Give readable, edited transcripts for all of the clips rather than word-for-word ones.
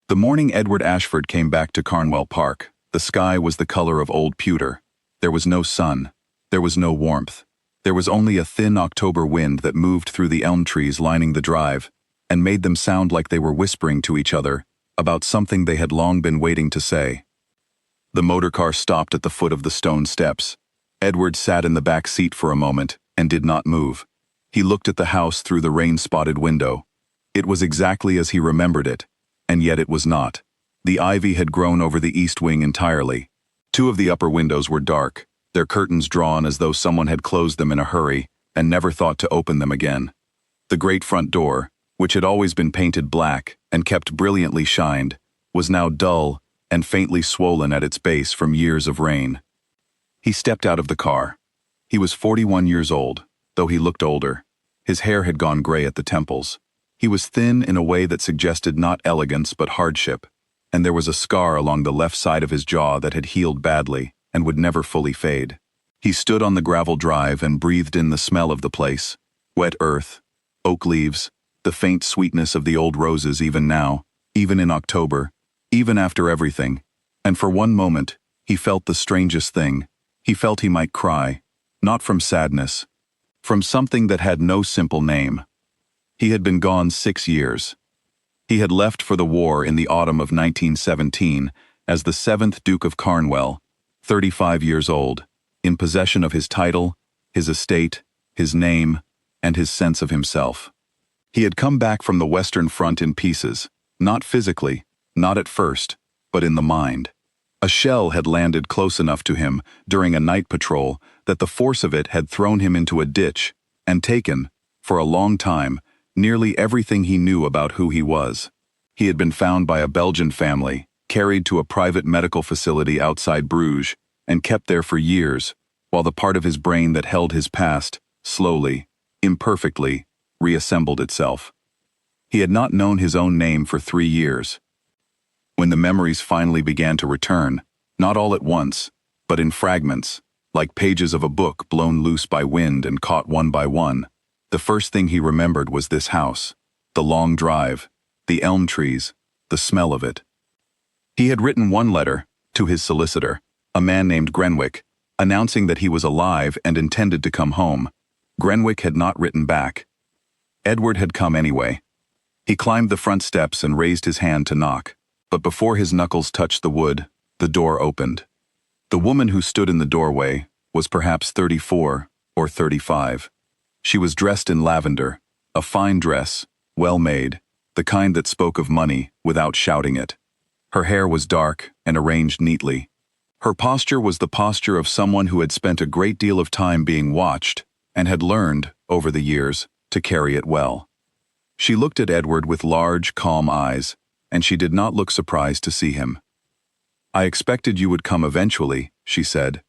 The morning Edward Ashford came back to Carnwell Park, the sky was the color of old pewter. There was no sun. There was no warmth. There was only a thin October wind that moved through the elm trees lining the drive and made them sound like they were whispering to each other about something they had long been waiting to say. The motorcar stopped at the foot of the stone steps. Edward sat in the back seat for a moment and did not move. He looked at the house through the rain-spotted window. It was exactly as he remembered it, and yet it was not. The ivy had grown over the east wing entirely. Two of the upper windows were dark, their curtains drawn as though someone had closed them in a hurry and never thought to open them again. The great front door, which had always been painted black and kept brilliantly shined, was now dull and faintly swollen at its base from years of rain. He stepped out of the car. He was 41 years old, though he looked older. His hair had gone gray at the temples. He was thin in a way that suggested not elegance but hardship, and there was a scar along the left side of his jaw that had healed badly and would never fully fade. He stood on the gravel drive and breathed in the smell of the place, wet earth, oak leaves, the faint sweetness of the old roses even now, even in October, even after everything, and for one moment, he felt the strangest thing. He felt he might cry, not from sadness, from something that had no simple name. He had been gone 6 years. He had left for the war in the autumn of 1917 as the 7th Duke of Carnwell, 35 years old, in possession of his title, his estate, his name, and his sense of himself. He had come back from the Western Front in pieces, not physically, not at first, but in the mind. A shell had landed close enough to him during a night patrol that the force of it had thrown him into a ditch and taken, for a long time, nearly everything he knew about who he was. He had been found by a Belgian family, carried to a private medical facility outside Bruges, and kept there for years, while the part of his brain that held his past, slowly, imperfectly, reassembled itself. He had not known his own name for 3 years. When the memories finally began to return, not all at once, but in fragments, like pages of a book blown loose by wind and caught one by one, the first thing he remembered was this house, the long drive, the elm trees, the smell of it. He had written one letter, to his solicitor, a man named Grenwick, announcing that he was alive and intended to come home. Grenwick had not written back. Edward had come anyway. He climbed the front steps and raised his hand to knock, but before his knuckles touched the wood, the door opened. The woman who stood in the doorway was perhaps 34 or 35. She was dressed in lavender, a fine dress, well made, the kind that spoke of money without shouting it. Her hair was dark and arranged neatly. Her posture was the posture of someone who had spent a great deal of time being watched and had learned, over the years, to carry it well. She looked at Edward with large, calm eyes, and she did not look surprised to see him. "I expected you would come eventually," she said.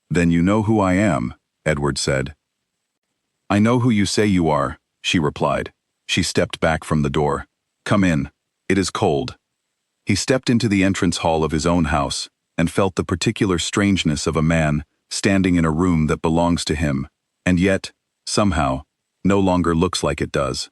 "Then you know who I am," Edward said. "I know who you say you are," she replied. She stepped back from the door. "Come in. It is cold." He stepped into the entrance hall of his own house and felt the particular strangeness of a man standing in a room that belongs to him, and yet, somehow, no longer looks like it does.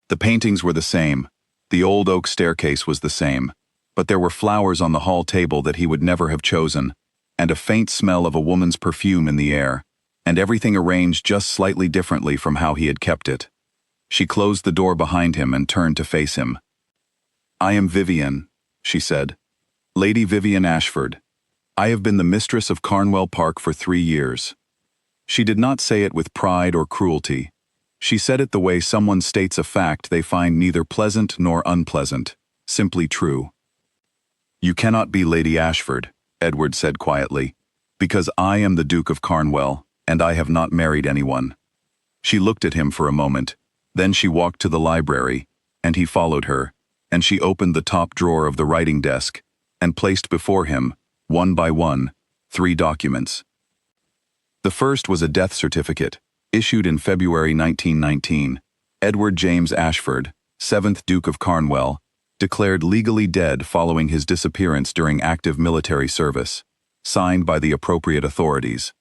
The paintings were the same. The old oak staircase was the same, but there were flowers on the hall table that he would never have chosen, and a faint smell of a woman's perfume in the air, and everything arranged just slightly differently from how he had kept it. She closed the door behind him and turned to face him. "I am Vivian," she said. "Lady Vivian Ashford. I have been the mistress of Carnwell Park for 3 years." She did not say it with pride or cruelty. She said it the way someone states a fact they find neither pleasant nor unpleasant, simply true. "You cannot be Lady Ashford," Edward said quietly, "because I am the Duke of Carnwell, and I have not married anyone." She looked at him for a moment, then she walked to the library, and he followed her, and she opened the top drawer of the writing desk, and placed before him, one by one, 3 documents. The first was a death certificate, issued in February 1919, Edward James Ashford, 7th Duke of Carnwell, declared legally dead following his disappearance during active military service, signed by the appropriate authorities.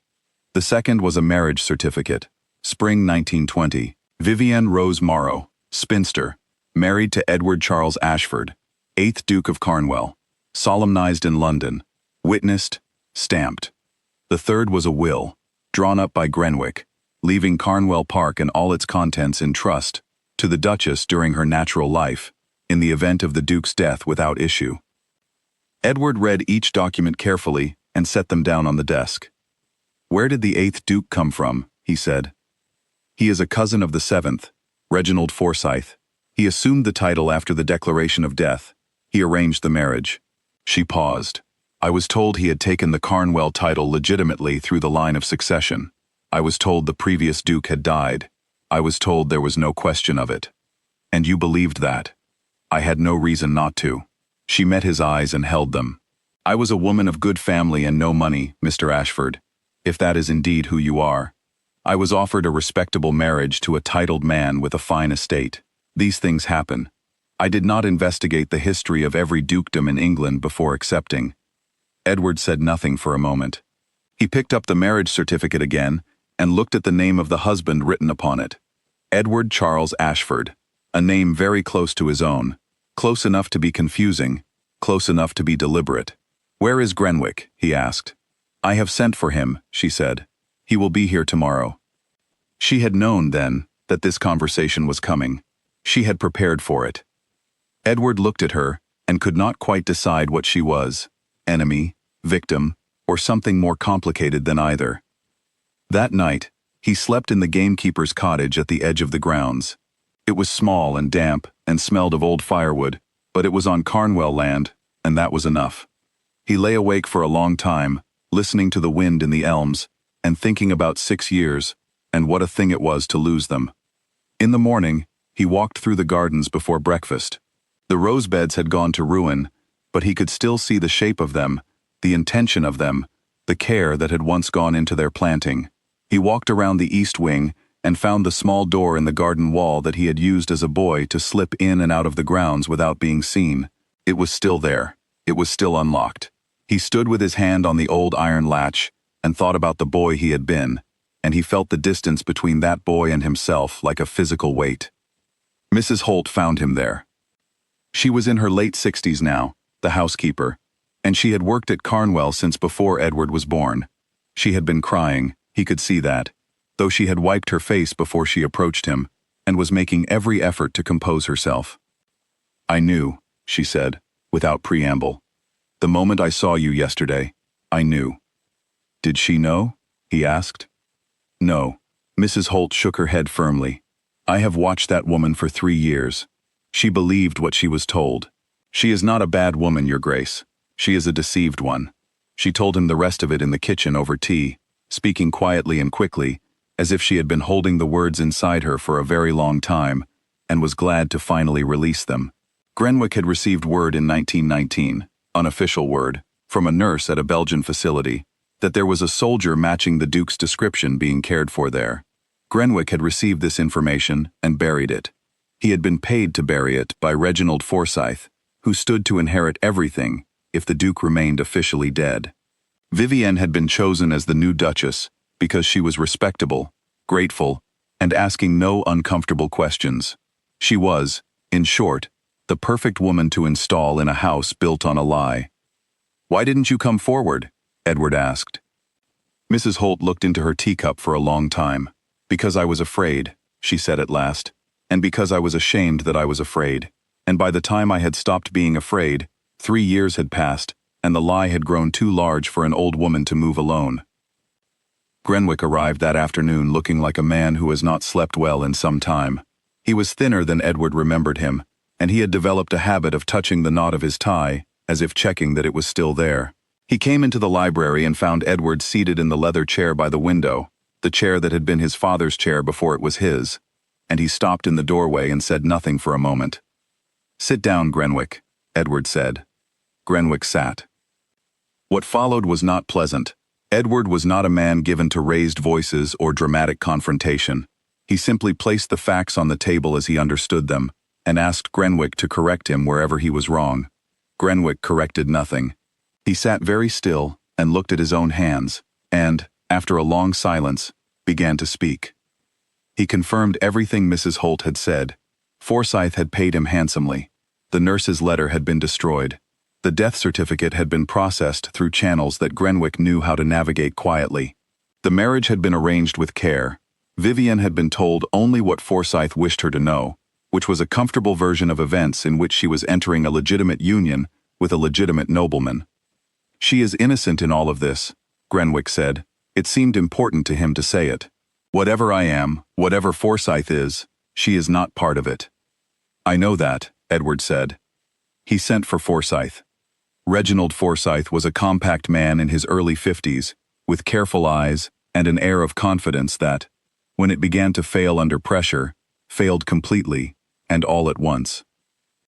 The second was a marriage certificate, spring 1920, Vivienne Rose Morrow, spinster, married to Edward Charles Ashford, 8th Duke of Carnwell. Solemnized in London. Witnessed. Stamped. The third was a will, drawn up by Grenwick, leaving Carnwell Park and all its contents in trust to the Duchess during her natural life, in the event of the Duke's death without issue. Edward read each document carefully and set them down on the desk. "Where did the 8th Duke come from?" he said. "He is a cousin of the 7th, Reginald Forsyth. He assumed the title after the declaration of death. He arranged the marriage." She paused. "I was told he had taken the Carnwell title legitimately through the line of succession. I was told the previous Duke had died. I was told there was no question of it." "And you believed that?" "I had no reason not to." She met his eyes and held them. "I was a woman of good family and no money, Mr. Ashford, if that is indeed who you are. I was offered a respectable marriage to a titled man with a fine estate. These things happen. I did not investigate the history of every dukedom in England before accepting." Edward said nothing for a moment. He picked up the marriage certificate again and looked at the name of the husband written upon it. Edward Charles Ashford, a name very close to his own, close enough to be confusing, close enough to be deliberate. "Where is Grenwick?" he asked. "I have sent for him," she said. "He will be here tomorrow." She had known, then, that this conversation was coming. She had prepared for it. Edward looked at her and could not quite decide what she was, enemy, victim, or something more complicated than either. That night, he slept in the gamekeeper's cottage at the edge of the grounds. It was small and damp and smelled of old firewood, but it was on Carnwell land, and that was enough. He lay awake for a long time, listening to the wind in the elms, and thinking about 6 years, and what a thing it was to lose them. In the morning, he walked through the gardens before breakfast. The rose beds had gone to ruin, but he could still see the shape of them, the intention of them, the care that had once gone into their planting. He walked around the east wing and found the small door in the garden wall that he had used as a boy to slip in and out of the grounds without being seen. It was still there. It was still unlocked. He stood with his hand on the old iron latch and thought about the boy he had been, and he felt the distance between that boy and himself like a physical weight. Mrs. Holt found him there. She was in her late 60s now, the housekeeper, and she had worked at Carnwell since before Edward was born. She had been crying, he could see that, though she had wiped her face before she approached him, and was making every effort to compose herself. "I knew," she said, without preamble. "The moment I saw you yesterday, I knew." "Did she know?" he asked. "No." Mrs. Holt shook her head firmly. "I have watched that woman for 3 years. She believed what she was told. She is not a bad woman, Your Grace. She is a deceived one." She told him the rest of it in the kitchen over tea, speaking quietly and quickly, as if she had been holding the words inside her for a very long time, and was glad to finally release them. Grenwick had received word in 1919, unofficial word, from a nurse at a Belgian facility, that there was a soldier matching the Duke's description being cared for there. Grenwick had received this information and buried it. He had been paid to bury it by Reginald Forsyth, who stood to inherit everything if the Duke remained officially dead. Vivienne had been chosen as the new Duchess because she was respectable, grateful, and asking no uncomfortable questions. She was, in short, the perfect woman to install in a house built on a lie. "Why didn't you come forward?" Edward asked. Mrs. Holt looked into her teacup for a long time. "Because I was afraid," she said at last, "and because I was ashamed that I was afraid. And by the time I had stopped being afraid, 3 years had passed, and the lie had grown too large for an old woman to move alone." Grenwick arrived that afternoon looking like a man who has not slept well in some time. He was thinner than Edward remembered him, and he had developed a habit of touching the knot of his tie, as if checking that it was still there. He came into the library and found Edward seated in the leather chair by the window, the chair that had been his father's chair before it was his, and he stopped in the doorway and said nothing for a moment. "Sit down, Grenwick," Edward said. Grenwick sat. What followed was not pleasant. Edward was not a man given to raised voices or dramatic confrontation. He simply placed the facts on the table as he understood them, and asked Grenwick to correct him wherever he was wrong. Grenwick corrected nothing. He sat very still and looked at his own hands, and, after a long silence, began to speak. He confirmed everything Mrs. Holt had said. Forsyth had paid him handsomely. The nurse's letter had been destroyed. The death certificate had been processed through channels that Grenwick knew how to navigate quietly. The marriage had been arranged with care. Vivienne had been told only what Forsyth wished her to know, which was a comfortable version of events in which she was entering a legitimate union with a legitimate nobleman. She is innocent in all of this, Grenwick said. It seemed important to him to say it. Whatever I am, whatever Forsyth is, she is not part of it. I know that, Edward said. He sent for Forsyth. Reginald Forsyth was a compact man in his early 50s, with careful eyes and an air of confidence that, when it began to fail under pressure, failed completely, and all at once.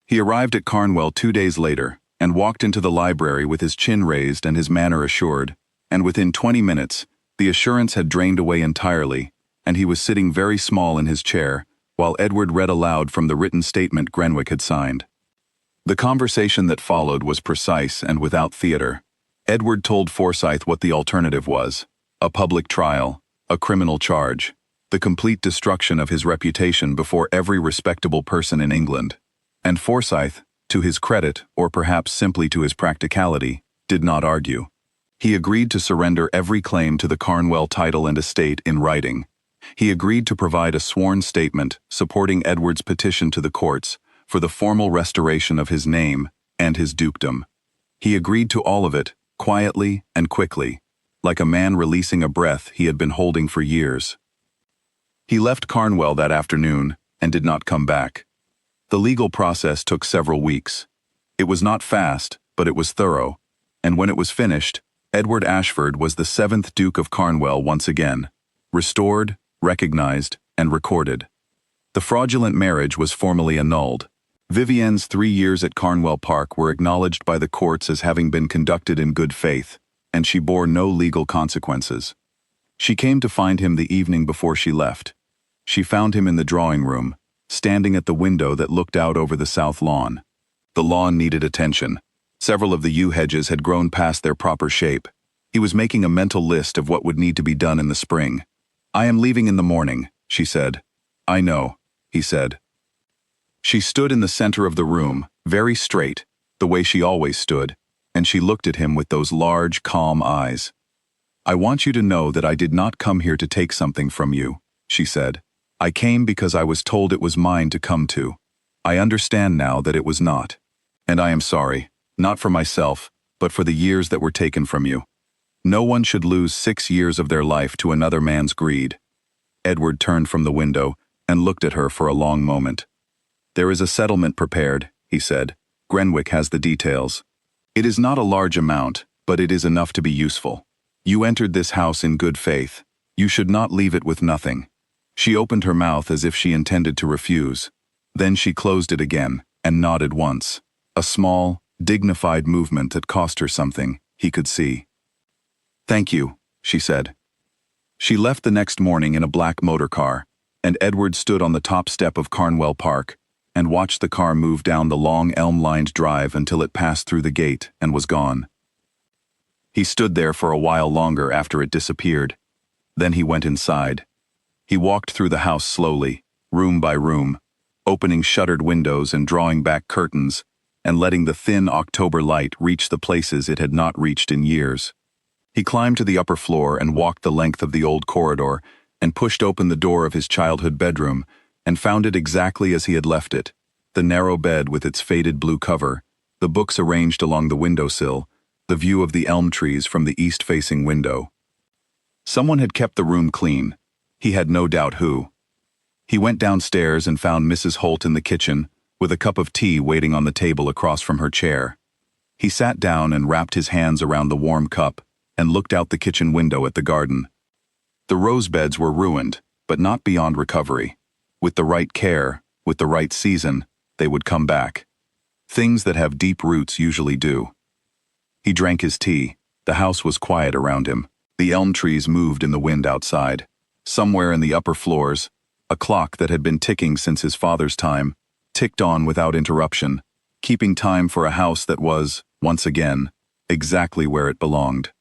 He arrived at Carnwell 2 days later, and walked into the library with his chin raised and his manner assured, and within 20 minutes, the assurance had drained away entirely, and he was sitting very small in his chair, while Edward read aloud from the written statement Grenwick had signed. The conversation that followed was precise and without theater. Edward told Forsyth what the alternative was: a public trial, a criminal charge, the complete destruction of his reputation before every respectable person in England. And Forsyth, to his credit, or perhaps simply to his practicality, did not argue. He agreed to surrender every claim to the Carnwell title and estate in writing. He agreed to provide a sworn statement supporting Edward's petition to the courts for the formal restoration of his name and his dukedom. He agreed to all of it, quietly and quickly, like a man releasing a breath he had been holding for years. He left Carnwell that afternoon and did not come back. The legal process took several weeks. It was not fast, but it was thorough, and when it was finished, Edward Ashford was the 7th Duke of Carnwell once again, restored, recognized, and recorded. The fraudulent marriage was formally annulled. Vivienne's 3 years at Carnwell Park were acknowledged by the courts as having been conducted in good faith, and she bore no legal consequences. She came to find him the evening before she left. She found him in the drawing room, standing at the window that looked out over the south lawn. The lawn needed attention. Several of the yew hedges had grown past their proper shape. He was making a mental list of what would need to be done in the spring. "I am leaving in the morning," she said. "I know," he said. She stood in the center of the room, very straight, the way she always stood, and she looked at him with those large, calm eyes. "I want you to know that I did not come here to take something from you," she said. "I came because I was told it was mine to come to. I understand now that it was not. And I am sorry, not for myself, but for the years that were taken from you. No one should lose 6 years of their life to another man's greed." Edward turned from the window and looked at her for a long moment. "There is a settlement prepared," he said. "Grenwick has the details. It is not a large amount, but it is enough to be useful. You entered this house in good faith. You should not leave it with nothing." She opened her mouth as if she intended to refuse. Then she closed it again and nodded once. A small, dignified movement that cost her something, he could see. "Thank you," she said. She left the next morning in a black motor car, and Edward stood on the top step of Carnwell Park and watched the car move down the long elm-lined drive until it passed through the gate and was gone. He stood there for a while longer after it disappeared. Then he went inside. He walked through the house slowly, room by room, opening shuttered windows and drawing back curtains, and letting the thin October light reach the places it had not reached in years. He climbed to the upper floor and walked the length of the old corridor and pushed open the door of his childhood bedroom and found it exactly as he had left it, the narrow bed with its faded blue cover, the books arranged along the windowsill, the view of the elm trees from the east-facing window. Someone had kept the room clean. He had no doubt who. He went downstairs and found Mrs. Holt in the kitchen, with a cup of tea waiting on the table across from her chair. He sat down and wrapped his hands around the warm cup and looked out the kitchen window at the garden. The rose beds were ruined, but not beyond recovery. With the right care, with the right season, they would come back. Things that have deep roots usually do. He drank his tea. The house was quiet around him. The elm trees moved in the wind outside. Somewhere in the upper floors, a clock that had been ticking since his father's time, ticked on without interruption, keeping time for a house that was, once again, exactly where it belonged.